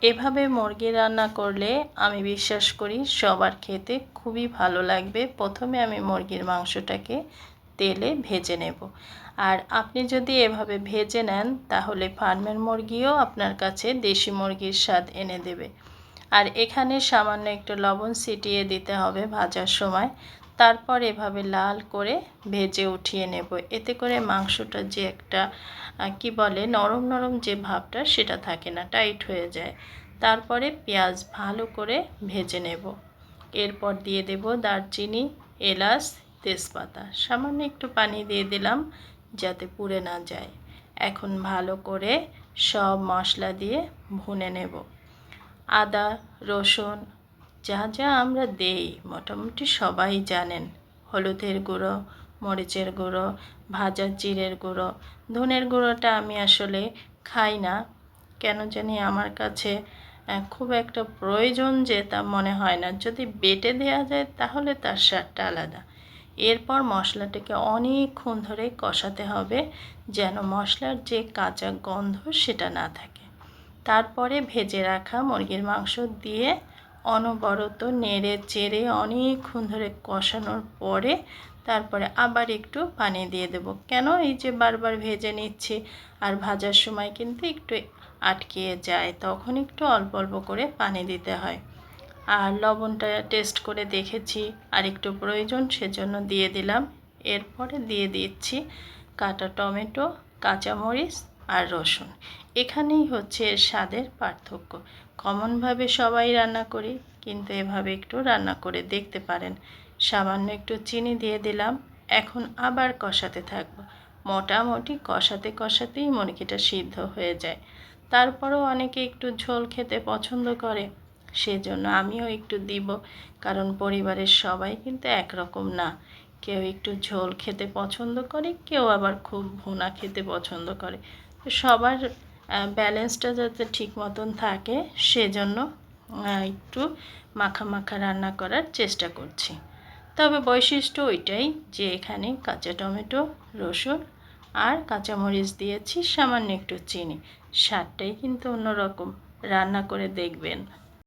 এভাবে মুরগি রান্না করলে আমি বিশ্বাস করি সবার খেতে খুবই ভালো লাগবে। প্রথমে আমি মুরগির মাংসটাকে তেলে ভেজে নেব। আর আপনি যদি এভাবে ভেজে নেন তাহলে ফার্মের মুরগিও আপনার কাছে দেশি মুরগির স্বাদ এনে দেবে। আর এখানে সামান্য একটু লবণ ছিটিয়ে দিতে হবে ভাজার সময়। তারপর এভাবে লাল করে ভেজে উঠিয়ে নেব। এতে করে মাংসটা যে একটা কি বলে নরম নরম যে ভাবটা সেটা থাকে না, টাইট হয়ে যায়। তারপরে পেঁয়াজ ভালো করে ভেজে নেব। এরপর দিয়ে দেব দারচিনি, এলাচ, তেজপাতা। সামান্য একটু পানি দিয়ে দিলাম যাতে পুড়ে না যায়। এখন ভালো করে সব মশলা দিয়ে ভুনে নেব। আদা, রসুন যা যা আমরা দেই মোটামুটি সবাই জানেন। হলুদের গুঁড়ো, মরিচের গুঁড়ো, ভাজা জিরের গুঁড়ো। ধনের গুঁড়োটা আমি আসলে খাই না, কেন জানি আমার কাছে খুব একটা প্রয়োজন যে তা মনে হয় না। যদি বেটে দেওয়া যায় তাহলে তার স্বাদটা আলাদা। এরপর মশলাটাকে অনেকক্ষণ ধরে কষাতে হবে যেন মশলার যে কাঁচা গন্ধ সেটা না থাকে। তারপরে ভেজে রাখা মুরগির মাংস দিয়ে অনবরত নেড়ে চেড়ে অনেকক্ষণ ধরে কষানোর পরে তারপরে আবার একটু পানি দিয়ে দেব। কেন এই যে বারবার ভেজে নিচ্ছি আর ভাজার সময় কিন্তু একটু আটকিয়ে যায়, তখন একটু অল্প অল্প করে পানি দিতে হয়। আর লবণটা টেস্ট করে দেখেছি আর একটু প্রয়োজন সেজন্য দিয়ে দিলাম। এরপরে দিয়ে দিচ্ছি কাটা টমেটো, কাঁচামরিচ আর রসুন। এখানেই হচ্ছে এর স্বাদের পার্থক্য। কমনভাবে সবাই রান্না করি, কিন্তু এভাবে একটু রান্না করে দেখতে পারেন। সামান্য একটু চিনি দিয়ে দিলাম। এখন আবার কষাতে থাকবো। মোটামুটি কষাতে কষাতেই মুরগিটা সিদ্ধ হয়ে যায়। তারপরেও অনেকে একটু ঝোল খেতে পছন্দ করে, সেজন্য আমিও একটু দিব। কারণ পরিবারের সবাই কিন্তু একরকম না। কেউ একটু ঝোল খেতে পছন্দ করে, কেউ আবার খুব ভুনা খেতে পছন্দ করে। তো সবার ব্যালেন্সটা যাতে ঠিক মতন থাকে সেজন্য একটু মাখা মাখা রান্না করার চেষ্টা করছি। তবে বৈশিষ্ট্য ওইটাই যে এখানে কাঁচা টমেটো, রসুন আর কাঁচামরিচ দিয়েছি, সামান্য একটু চিনি। স্বাদটাই কিন্তু অন্যরকম। রান্না করে দেখবেন।